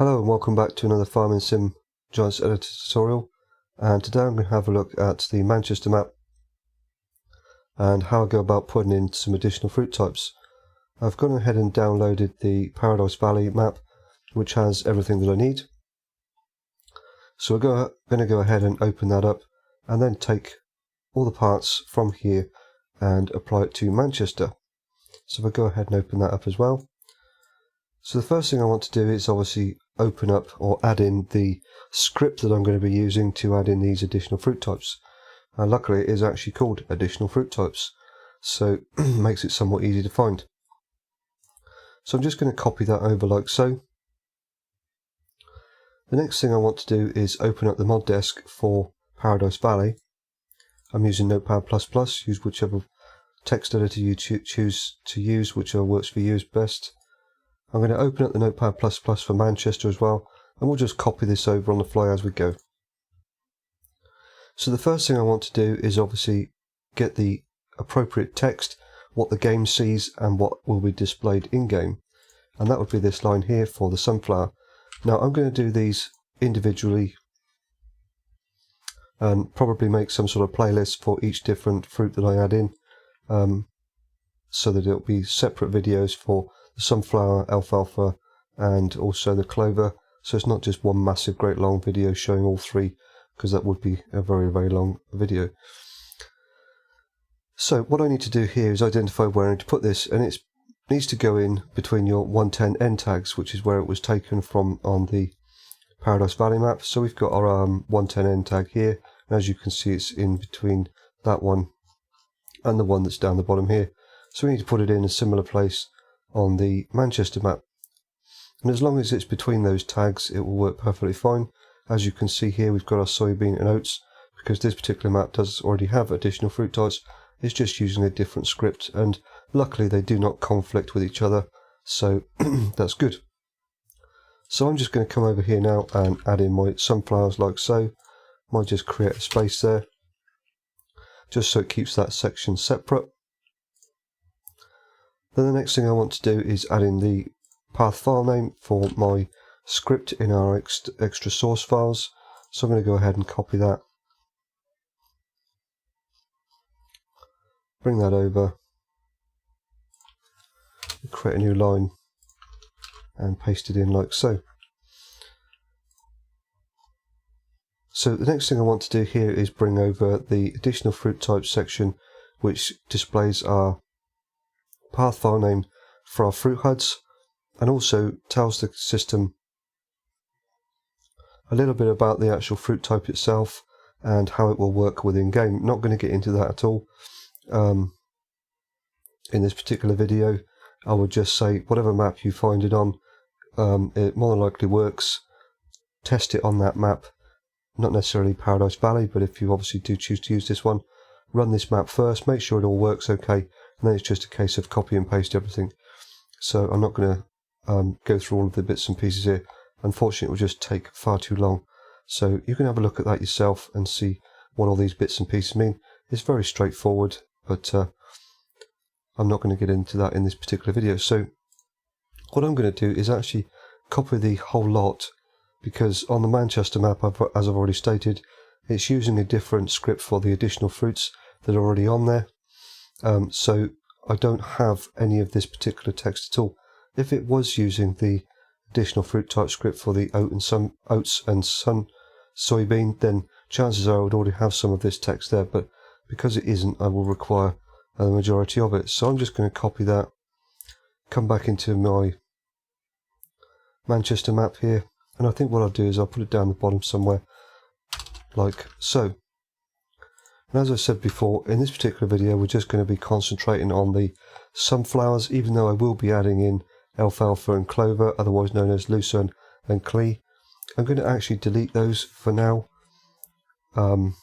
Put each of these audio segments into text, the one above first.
Hello and welcome back to another Farming Sim Giants Editor tutorial, and today I'm going to have a look at the Manchester map and how I go about putting in some additional fruit types. I've gone ahead and downloaded the Paradise Valley map, which has everything that I need. So we're going to go ahead and open that up and then take all the parts from here and apply it to Manchester. So if I go ahead and open that up as well. So the first thing I want to do is obviously open up or add in the script that I'm going to be using to add in these additional fruit types. Luckily it is actually called additional fruit types, so makes it somewhat easy to find. So I'm just going to copy that over like so. The next thing I want to do is open up the mod desk for Paradise Valley. I'm using Notepad++, use whichever text editor you choose to use, whichever works for you is best. I'm going to open up the Notepad++ for Manchester as well, and we'll just copy this over on the fly as we go. So the first thing I want to do is obviously get the appropriate text, what the game sees and what will be displayed in-game. And that would be this line here for the sunflower. Now I'm going to do these individually and probably make some sort of playlist for each different fruit that I add in, so that it'll be separate videos for the sunflower, alfalfa and also the clover, so it's not just one massive great long video showing all three, because that would be a very long video. So what I need to do here is identify where I need to put this, and it needs to go in between your 110 end tags, which is where it was taken from on the Paradise Valley map. So we've got our 110 end tag here, and as you can see it's in between that one and the one that's down the bottom here. So we need to put it in a similar place on the Manchester map, and as long as it's between those tags it will work perfectly fine. As you can see here, we've got our soybean and oats, because this particular map does already have additional fruit types. It's just using a different script, and luckily they do not conflict with each other, so that's good. So I'm just going to come over here now and add in my sunflowers like so. Might just create a space there just so it keeps that section separate. Then the next thing I want to do is add in the path file name for my script in our extra source files. So I'm going to go ahead and copy that, bring that over, create a new line and paste it in like so. So the next thing I want to do here is bring over the additional fruit types section, which displays our path file name for our fruit HUDs, and also tells the system a little bit about the actual fruit type itself and how it will work within game. Not going to get into that at all in this particular video. I would just say whatever map you find it on, it more than likely works. Test it on that map, not necessarily Paradise Valley, but if you obviously do choose to use this one, run this map first, make sure it all works okay, and then it's just a case of copy and paste everything. So I'm not going to go through all of the bits and pieces here. Unfortunately, it will just take far too long. So you can have a look at that yourself and see what all these bits and pieces mean. It's very straightforward, but I'm not going to get into that in this particular video. So what I'm going to do is actually copy the whole lot, because on the Manchester map, as I've already stated, it's using a different script for the additional fruits that are already on there. So I don't have any of this particular text at all. If it was using the additional fruit type script for the oats and soybean, then chances are I would already have some of this text there, but because it isn't, I will require the majority of it. So I'm just going to copy that, come back into my Manchester map here, and I think what I'll do is I'll put it down the bottom somewhere like so. And as I said before, in this particular video we're just going to be concentrating on the sunflowers, even though I will be adding in alfalfa and clover, otherwise known as lucerne and clee. I'm going to actually delete those for now, and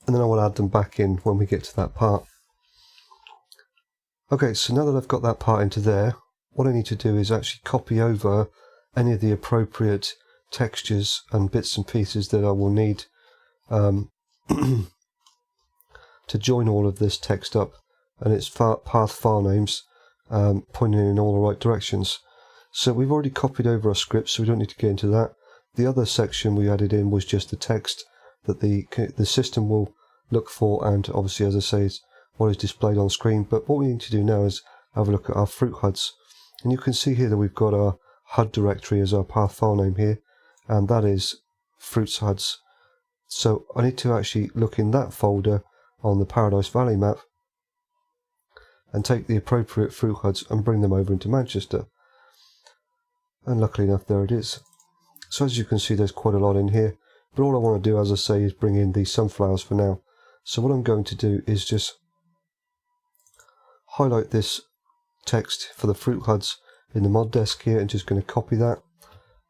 then I will add them back in when we get to that part. Okay, so now that I've got that part into there, what I need to do is actually copy over any of the appropriate textures and bits and pieces that I will need to join all of this text up and its path file names, pointing in all the right directions. So we've already copied over our script, so we don't need to get into that. The other section we added in was just the text that the system will look for, and obviously, as I say, is what is displayed on screen. But what we need to do now is have a look at our fruit HUDs. And you can see here that we've got our HUD directory as our path file name here, and that is fruits HUDs. So I need to actually look in that folder on the Paradise Valley map and take the appropriate fruit HUDs and bring them over into Manchester. And luckily enough, there it is. So as you can see, there's quite a lot in here, but all I want to do, as I say, is bring in the sunflowers for now. So what I'm going to do is just highlight this text for the fruit HUDs in the mod desk here, and just going to copy that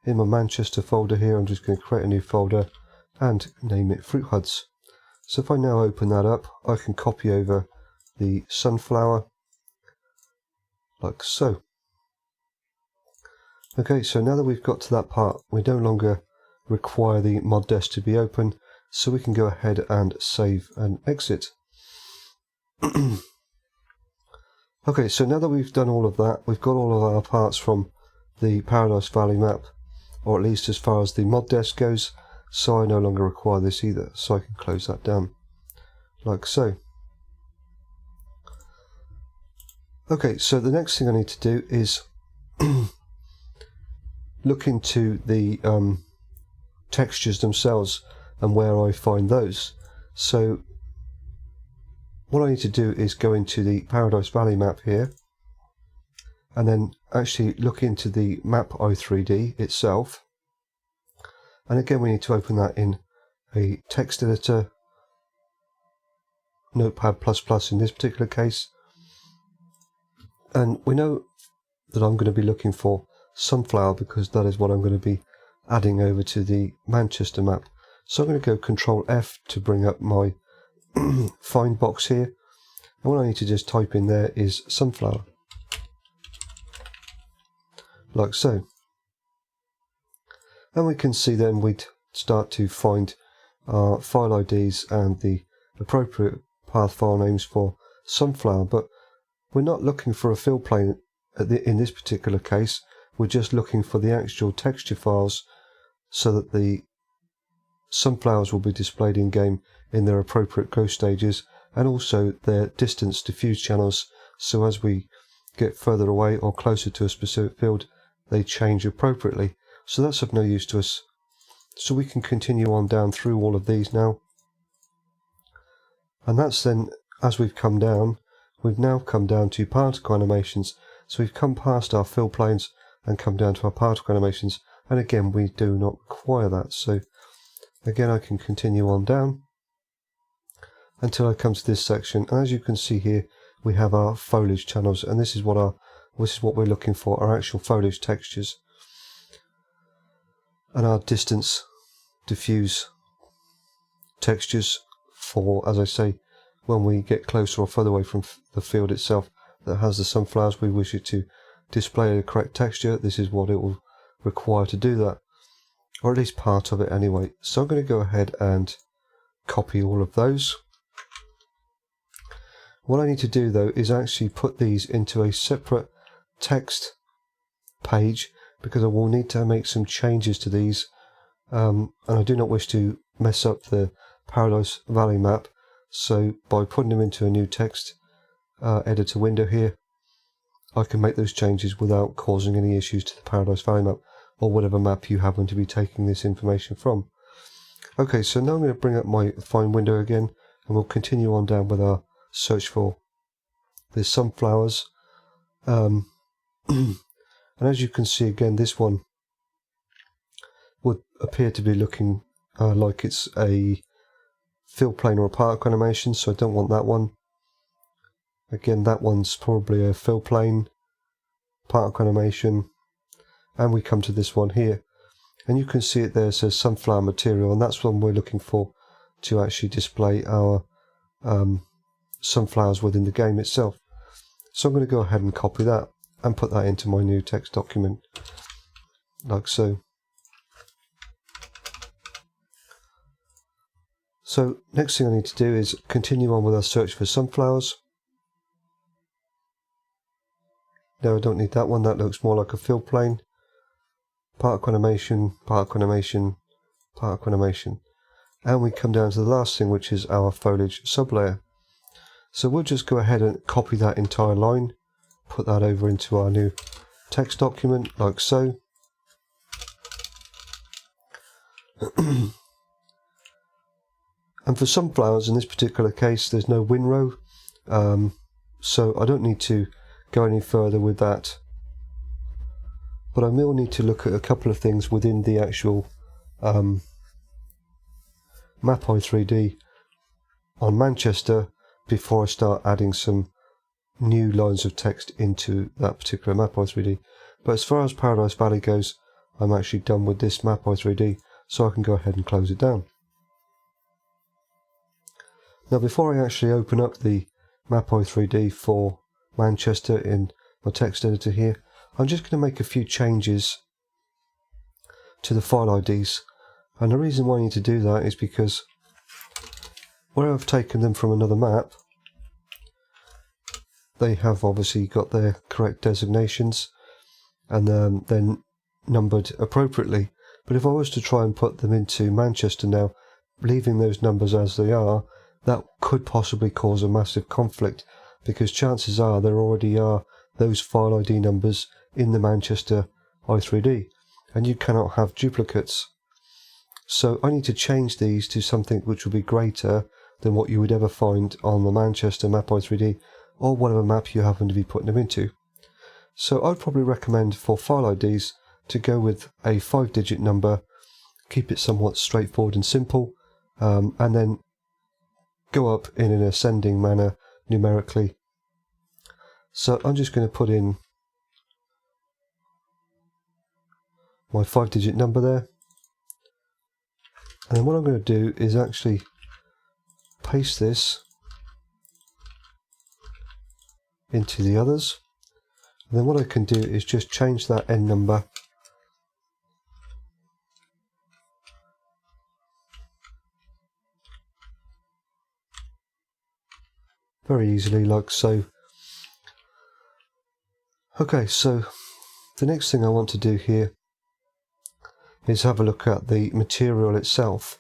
in my Manchester folder here. I'm just going to create a new folder and name it fruit HUDs. So if I now open that up, I can copy over the sunflower like so. Okay, so now that we've got to that part, we no longer require the mod desk to be open, so we can go ahead and save and exit. Okay, so now that we've done all of that, we've got all of our parts from the Paradise Valley map, or at least as far as the mod desk goes, so I no longer require this either, so I can close that down, like so. Okay, so the next thing I need to do is look into the textures themselves and where I find those. So what I need to do is go into the Paradise Valley map here, and then actually look into the map i3D itself. And again, we need to open that in a text editor, Notepad++ in this particular case. And we know that I'm going to be looking for sunflower because that is what I'm going to be adding over to the Manchester map. So I'm going to go Control F to bring up my find box here. And what I need to just type in there is sunflower, like so. And we can see then we'd start to find our file IDs and the appropriate path file names for sunflower, but we're not looking for a fill plane in this particular case. We're just looking for the actual texture files so that the sunflowers will be displayed in game in their appropriate growth stages, and also their distance diffuse channels, so as we get further away or closer to a specific field, they change appropriately. So that's of no use to us. So we can continue on down through all of these now. And that's then, as we've come down, we've now come down to particle animations. So we've come past our fill planes and come down to our particle animations. And again, we do not require that. So again, I can continue on down until I come to this section. And as you can see here, we have our foliage channels, and this is what we're looking for, our actual foliage textures. And our distance diffuse textures for, as I say, when we get closer or further away from the field itself that has the sunflowers, we wish it to display the correct texture. This is what it will require to do that, or at least part of it anyway. So I'm going to go ahead and copy all of those. What I need to do though is actually put these into a separate text page, because I will need to make some changes to these, and I do not wish to mess up the Paradise Valley map. So by putting them into a new text editor window here, I can make those changes without causing any issues to the Paradise Valley map, or whatever map you happen to be taking this information from. Okay, so now I'm going to bring up my find window again, and we'll continue on down with our search for the sunflowers. And as you can see again, this one would appear to be looking like it's a fill plane or a particle animation, so I don't want that one. Again, that one's probably a fill plane, particle animation, and we come to this one here. And you can see it there, it says sunflower material, and that's what we're looking for to actually display our sunflowers within the game itself. So I'm going to go ahead and copy that and put that into my new text document, like so. So next thing I need to do is continue on with our search for sunflowers. No, I don't need that one. That looks more like a fill plane. Particle animation, particle animation, particle animation. And we come down to the last thing, which is our foliage sublayer. So we'll just go ahead and copy that entire line, put that over into our new text document, like so. And for sunflowers, in this particular case, there's no windrow, so I don't need to go any further with that. But I will need to look at a couple of things within the actual Mapeye 3D on Manchester before I start adding some new lines of text into that particular Mapeye 3D. But as far as Paradise Valley goes, I'm actually done with this Mapeye 3D, so I can go ahead and close it down. Now, before I actually open up the Mapeye 3D for Manchester in my text editor here, I'm just going to make a few changes to the file IDs. And the reason why I need to do that is because where I've taken them from another map, they have obviously got their correct designations and then numbered appropriately. But if I was to try and put them into Manchester now, leaving those numbers as they are, that could possibly cause a massive conflict, because chances are there already are those file ID numbers in the Manchester i3D, and you cannot have duplicates. So I need to change these to something which will be greater than what you would ever find on the Manchester Mapeye 3D, or whatever map you happen to be putting them into. So I'd probably recommend for file IDs to go with a 5-digit number, keep it somewhat straightforward and simple, and then go up in an ascending manner numerically. So I'm just going to put in my 5-digit number there, and then what I'm going to do is actually paste this into the others. And then what I can do is just change that end number very easily, like so. Okay, so the next thing I want to do here is have a look at the material itself.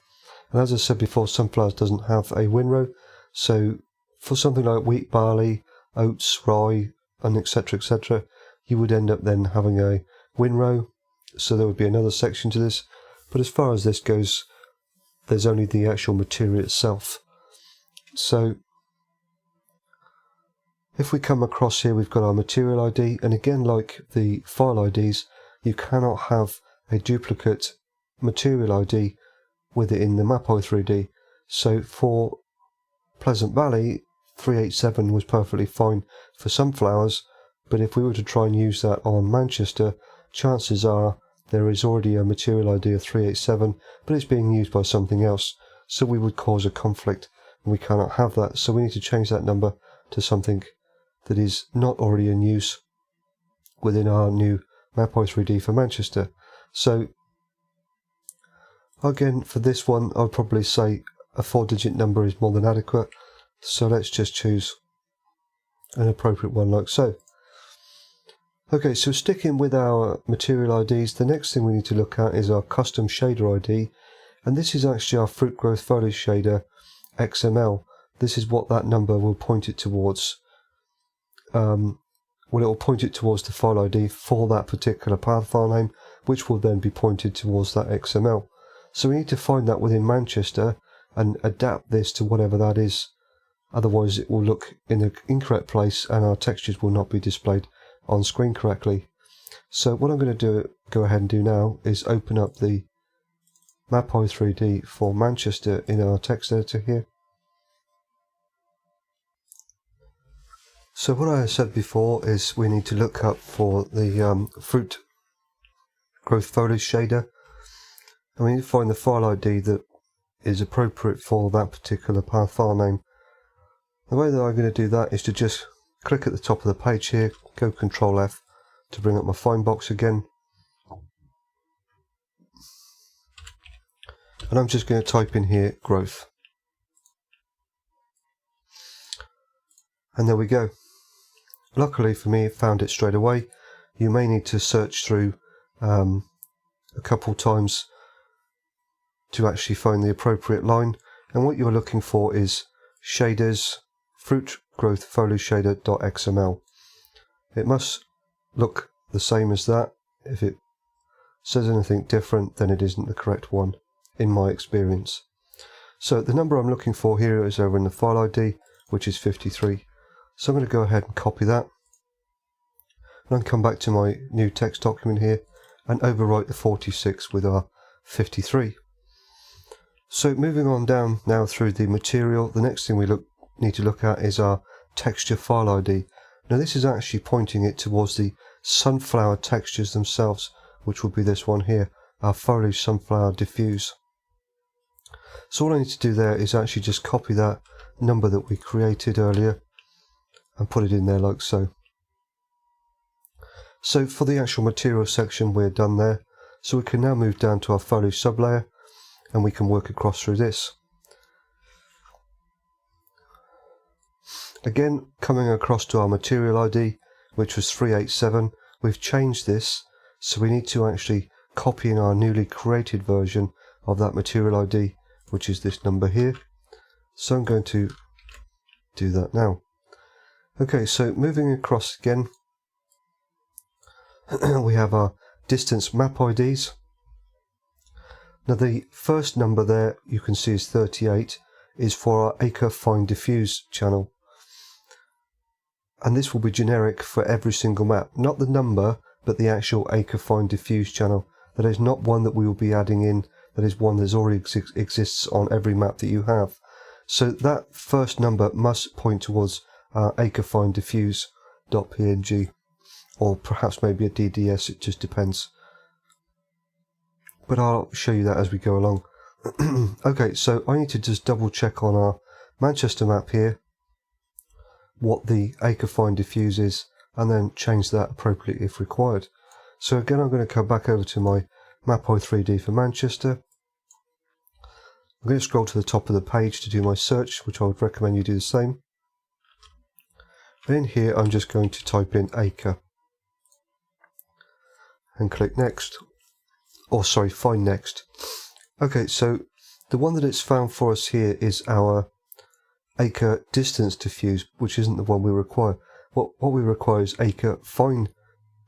And as I said before, sunflowers doesn't have a windrow, so for something like wheat, barley, oats, rye, and etc., you would end up then having a windrow, so there would be another section to this. But as far as this goes, there's only the actual material itself. So if we come across here, we've got our material ID, and again, like the file IDs, you cannot have a duplicate material ID with it in the Mapeye 3D. So for Pleasant Valley, 387 was perfectly fine for sunflowers, but if we were to try and use that on Manchester, chances are there is already a material ID of 387, but it's being used by something else, so we would cause a conflict, and we cannot have that. So we need to change that number to something that is not already in use within our new Mapeye 3D for Manchester. So again, for this one, I'd probably say a 4-digit number is more than adequate. So let's just choose an appropriate one like so. Okay, so sticking with our material IDs, the next thing we need to look at is our custom shader ID. And this is actually our fruit growth foliage shader XML. This is what that number will point it towards. Well, it will point it towards the file ID for that particular path file name, which will then be pointed towards that XML. So we need to find that within Manchester and adapt this to whatever that is. Otherwise it will look in the incorrect place and our textures will not be displayed on screen correctly. So what I'm going to go ahead and do now is open up the Mapeye 3D for Manchester in our text editor here. So what I said before is we need to look up for the fruit growth foliage shader, and we need to find the file ID that is appropriate for that particular path file name. The way that I'm going to do that is to just click at the top of the page here, go Control F to bring up my find box again, and I'm just going to type in here growth, and there we go. Luckily for me, it found it straight away. You may need to search through a couple times to actually find the appropriate line, and what you're looking for is shaders fruit growth foliage shader.xml. It must look the same as that. If it says anything different, then it isn't the correct one in my experience. So the number I'm looking for here is over in the file ID, which is 53. So I'm going to go ahead and copy that, and then come back to my new text document here and overwrite the 46 with our 53. So moving on down now through the material, the next thing we need to look at is our texture file ID. Now this is actually pointing it towards the sunflower textures themselves, which will be this one here, our foliage sunflower diffuse. So all I need to do there is actually just copy that number that we created earlier and put it in there like so. So for the actual material section, we're done there. So we can now move down to our foliage sublayer, and we can work across through this. Again, coming across to our material ID, which was 387, we've changed this, so we need to actually copy in our newly created version of that material ID, which is this number here. So I'm going to do that now. Okay, so moving across again, we have our distance map IDs. Now the first number there you can see is 38, is for our acre fine diffuse channel. And this will be generic for every single map. Not the number, but the actual acre fine diffuse channel. That is not one that we will be adding in, that is one that already exists on every map that you have. So that first number must point towards our acre fine diffuse.png, or perhaps maybe a DDS, it just depends. But I'll show you that as we go along. Okay, so I need to just double check on our Manchester map here what the acre fine diffuse is, and then change that appropriately if required. So again, I'm going to come back over to my Mapo 3D for Manchester. I'm going to scroll to the top of the page to do my search, which I would recommend you do the same. And in here, I'm just going to type in acre and click next. Or sorry, find next. Okay, so the one that it's found for us here is our acre distance diffuse, which isn't the one we require. What we require is acre fine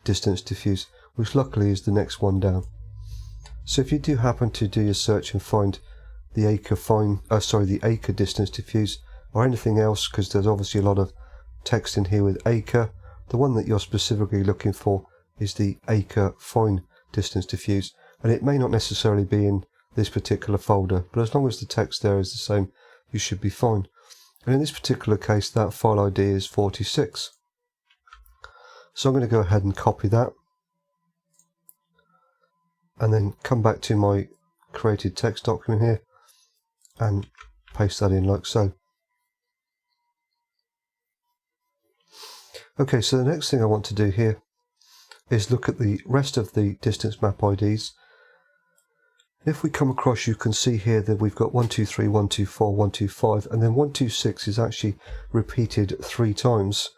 distance diffuse, which luckily is the next one down. So if you do happen to do your search and find the acre the acre distance diffuse or anything else, because there's obviously a lot of text in here with acre, the one that you're specifically looking for is the acre fine distance diffuse. And it may not necessarily be in this particular folder, but as long as the text there is the same, you should be fine. And in this particular case, that file ID is 46. So I'm going to go ahead and copy that, and then come back to my created text document here and paste that in like so. Okay, so the next thing I want to do here is look at the rest of the distance map IDs. If we come across, you can see here that we've got 123, 124, 125, and then 126 is actually repeated 3 times,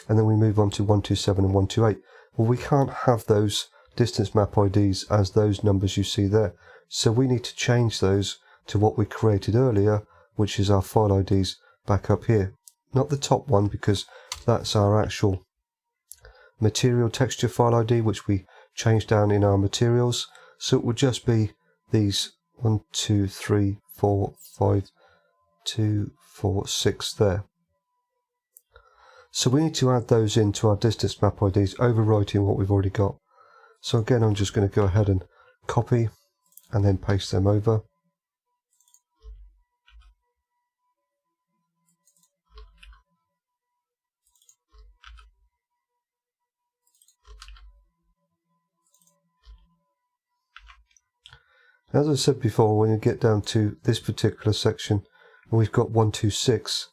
and then we move on to 127 and 128. Well, we can't have those distance map IDs as those numbers you see there, so we need to change those to what we created earlier, which is our file IDs back up here. Not the top one, because that's our actual material texture file ID, which we changed down in our materials, so it would just be these 1, 2, 3, 4, 5, 2, 4, 6 there. So we need to add those into our distance map IDs, overwriting what we've already got. So again, I'm just going to go ahead and copy and then paste them over. As I said before, when you get down to this particular section, and we've got 126,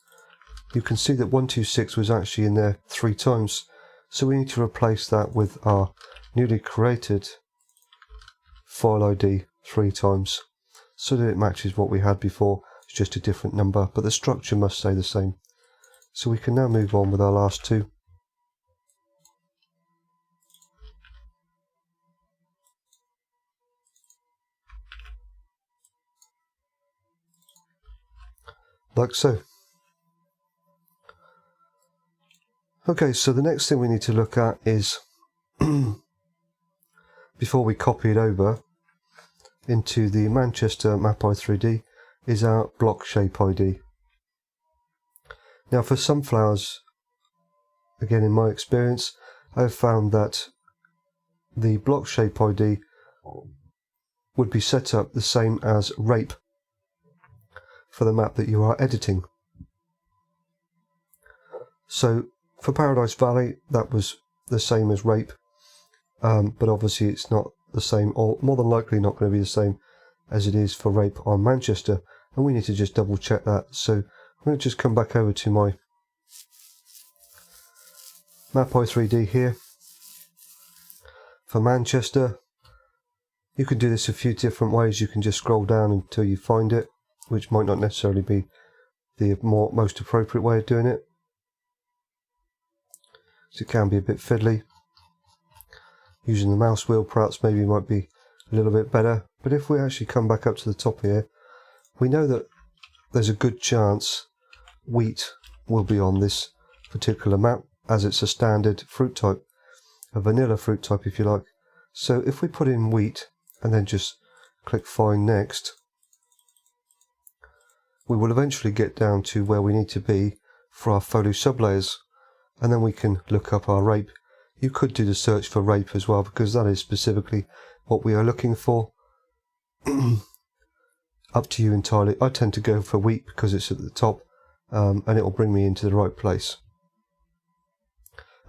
you can see that 126 was actually in there 3 times. So we need to replace that with our newly created file ID 3 times, so that it matches what we had before. It's just a different number, but the structure must stay the same. So we can now move on with our last 2. like so. Okay, so the next thing we need to look at is, before we copy it over into the Manchester map i3D, is our block shape ID. Now for sunflowers, again in my experience, I've found that the block shape ID would be set up the same as rape for the map that you are editing. So for Paradise Valley that was the same as rape, but obviously it's not the same, or more than likely not going to be the same as it is for rape on Manchester, and we need to just double check that. So I'm going to just come back over to my map i3D here. For Manchester, you can do this a few different ways. You can just scroll down until you find it, which might not necessarily be the most appropriate way of doing it. So it can be a bit fiddly. Using the mouse wheel perhaps maybe might be a little bit better. But if we actually come back up to the top here, we know that there's a good chance wheat will be on this particular map, as it's a standard fruit type, a vanilla fruit type if you like. So if we put in wheat and then just click find next, we will eventually get down to where we need to be for our foliage sublayers, and then we can look up our rape. You could do the search for rape as well, because that is specifically what we are looking for. Up to you entirely. I tend to go for wheat because it's at the top, and it will bring me into the right place.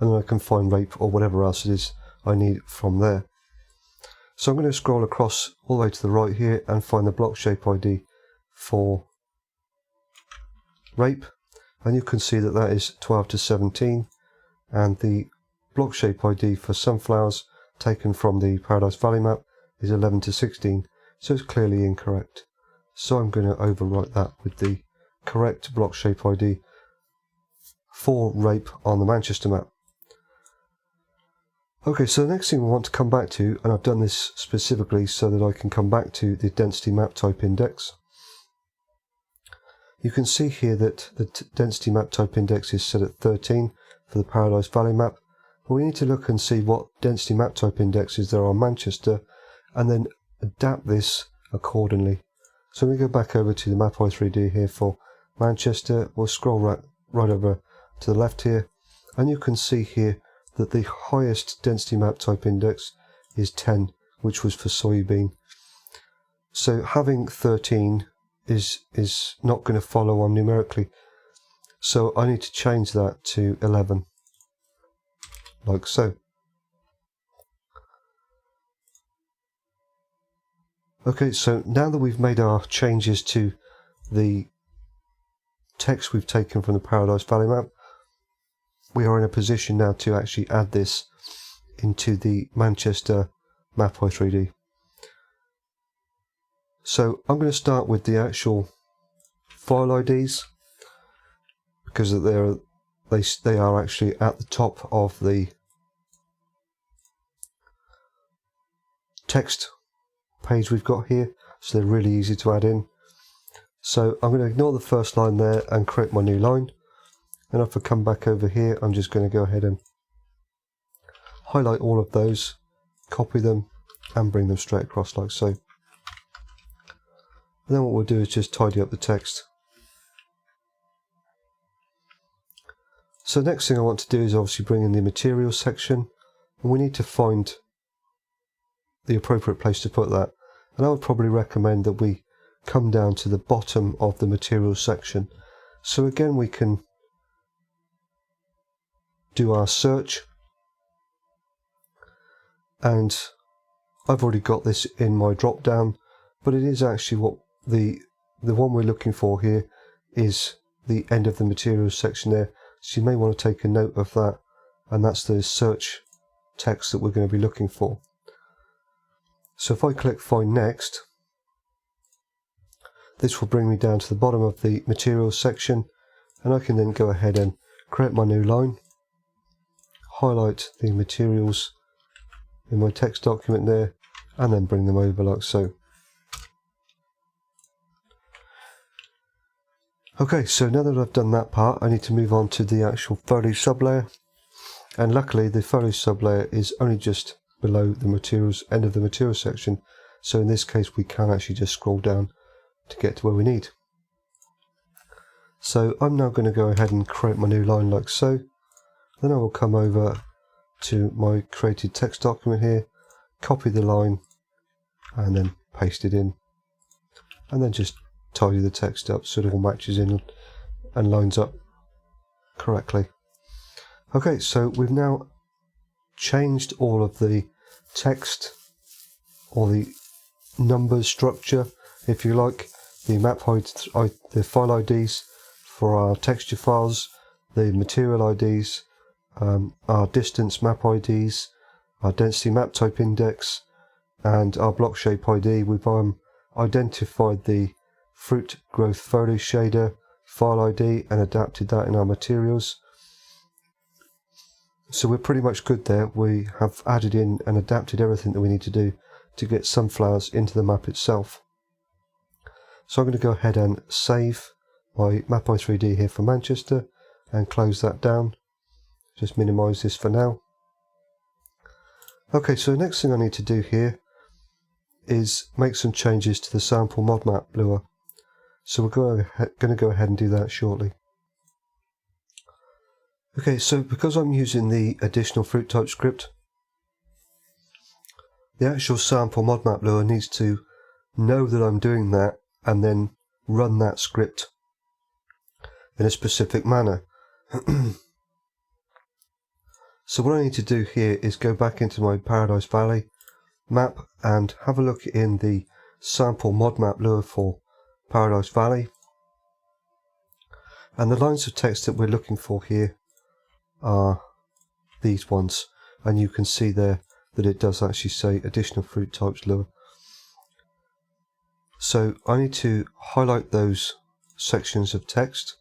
And then I can find rape or whatever else it is I need from there. So I'm going to scroll across all the way to the right here and find the block shape ID for rape, and you can see that that is 12 to 17, and the block shape ID for sunflowers taken from the Paradise Valley map is 11 to 16, so it's clearly incorrect. So I'm going to overwrite that with the correct block shape ID for rape on the Manchester map. Okay, so the next thing we want to come back to, and I've done this specifically so that I can come back to the density map type index. You can see here that the density map type index is set at 13 for the Paradise Valley map, but we need to look and see what density map type indexes there are on Manchester, and then adapt this accordingly. So we go back over to the map i3D here for Manchester. We'll scroll right over to the left here, and you can see here that the highest density map type index is 10, which was for soybean. So having 13 is not going to follow on numerically, so I need to change that to 11, like so. Okay, so now that we've made our changes to the text we've taken from the Paradise Valley map, we are in a position now to actually add this into the Manchester map i3D. So I'm going to start with the actual file IDs, because they are actually at the top of the text page we've got here, so they're really easy to add in. So I'm going to ignore the first line there and create my new line, and if I come back over here, I'm just going to go ahead and highlight all of those, copy them and bring them straight across like so. And then what we'll do is just tidy up the text. So the next thing I want to do is obviously bring in the materials section, and we need to find the appropriate place to put that, and I would probably recommend that we come down to the bottom of the materials section. So again, we can do our search, and I've already got this in my drop down, but it is actually what the one we're looking for here is the end of the materials section there, so you may want to take a note of that, and that's the search text that we're going to be looking for. So if I click find next, this will bring me down to the bottom of the materials section, and I can then go ahead and create my new line, highlight the materials in my text document there, and then bring them over like so. Okay, so now that I've done that part, I need to move on to the actual foliage sublayer. And luckily the foliage sublayer is only just below the materials, end of the material section. So in this case we can actually just scroll down to get to where we need. So I'm now going to go ahead and create my new line like so. Then I will come over to my created text document here, copy the line and then paste it in. And then just tidy the text up so it all matches in and lines up correctly. Okay, so we've now changed all of the text or the number structure, if you like, the the file IDs for our texture files, the material IDs, our distance map IDs, our density map type index, and our block shape ID. We've identified the fruit growth foliage shader file ID and adapted that in our materials. So we're pretty much good there. We have added in and adapted everything that we need to do to get sunflowers into the map itself. So I'm going to go ahead and save my map i3D here for Manchester and close that down. Just minimize this for now. Okay, so the next thing I need to do here is make some changes to the sample mod map lure. So we're going to go ahead and do that shortly. Okay, so because I'm using the additional fruit type script, the actual sample mod map lure needs to know that I'm doing that and then run that script in a specific manner. So what I need to do here is go back into my Paradise Valley map and have a look in the sample mod map lure for Paradise Valley. And the lines of text that we're looking for here are these ones, and you can see there that it does actually say additional fruit types lure. So I need to highlight those sections of text,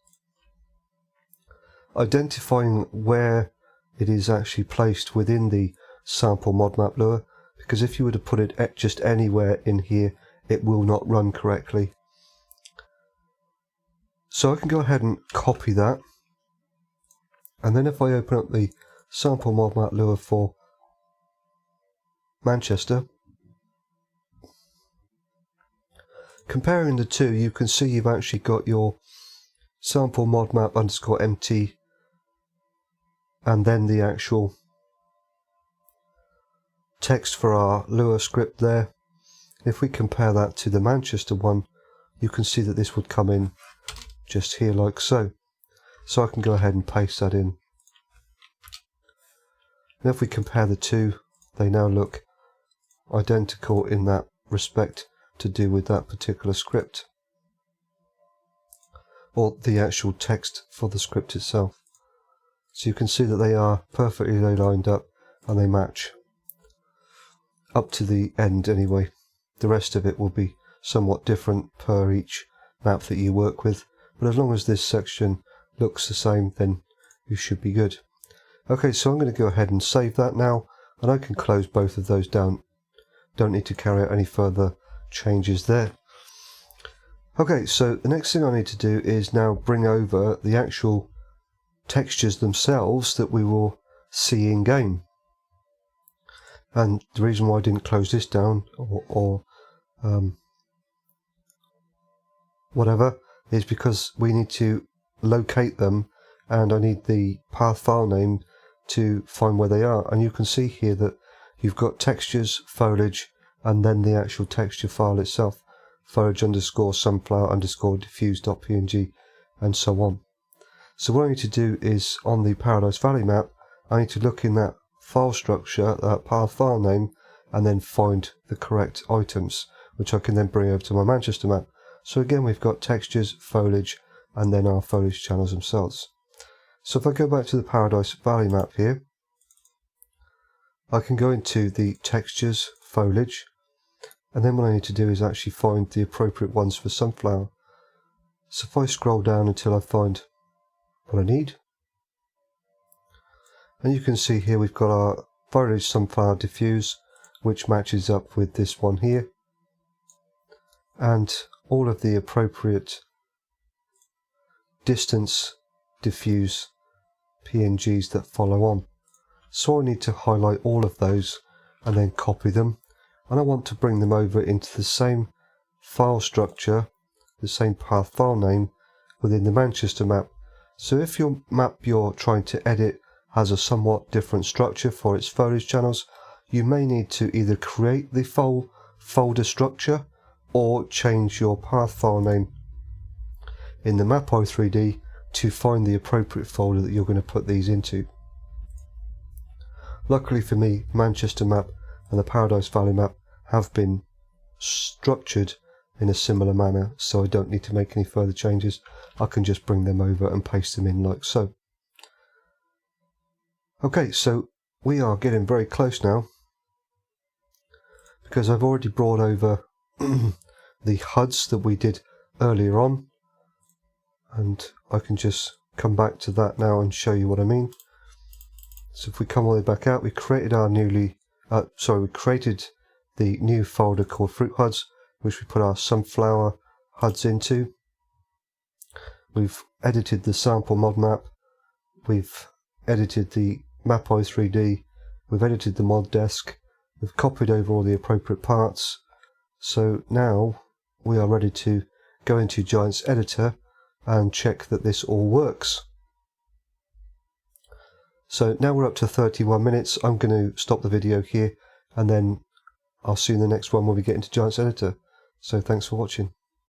identifying where it is actually placed within the sample mod map lure, because if you were to put it just anywhere in here it will not run correctly. So I can go ahead and copy that, and then if I open up the sample mod map lure for Manchester, comparing the two, you can see you've actually got your sample mod map underscore MT and then the actual text for our lure script there. If we compare that to the Manchester one, you can see that this would come in just here like so. So I can go ahead and paste that in. And if we compare the two, they now look identical in that respect to do with that particular script, or the actual text for the script itself. So you can see that they are perfectly lined up and they match up to the end anyway. The rest of it will be somewhat different per each map that you work with, but as long as this section looks the same, then you should be good. Okay, so I'm going to go ahead and save that now, and I can close both of those down. Don't need to carry out any further changes there. Okay, so the next thing I need to do is now bring over the actual textures themselves that we will see in game. And the reason why I didn't close this down or whatever is because we need to locate them, and I need the path file name to find where they are. And you can see here that you've got textures, foliage, and then the actual texture file itself, foliage underscore sunflower underscore diffuse.png, and so on. So what I need to do is, on the Paradise Valley map, I need to look in that file structure, that path file name, and then find the correct items, which I can then bring over to my Manchester map. So again, we've got textures, foliage, and then our foliage channels themselves. So if I go back to the Paradise Valley map here, I can go into the textures, foliage, and then what I need to do is actually find the appropriate ones for sunflower. So if I scroll down until I find what I need, and you can see here we've got our foliage sunflower diffuse, which matches up with this one here, and all of the appropriate distance diffuse PNGs that follow on. So I need to highlight all of those and then copy them, and I want to bring them over into the same file structure, the same path file name within the Manchester map. So if your map you're trying to edit has a somewhat different structure for its foliage channels, you may need to either create the folder structure or change your path file name in the map.i3d to find the appropriate folder that you're going to put these into. Luckily for me, Manchester map and the Paradise Valley map have been structured in a similar manner, so I don't need to make any further changes. I can just bring them over and paste them in like so. Okay, so we are getting very close now, because I've already brought over the HUDs that we did earlier on, and I can just come back to that now and show you what I mean. So if we come all the way back out, we created our we created the new folder called Fruit HUDs, which we put our sunflower HUDs into. We've edited the sample mod map, we've edited the map.i3d, we've edited the mod desk, we've copied over all the appropriate parts. So now we are ready to go into Giants Editor and check that this all works. So now we're up to 31 minutes. I'm going to stop the video here, and then I'll see you in the next one when we get into Giants Editor. So thanks for watching.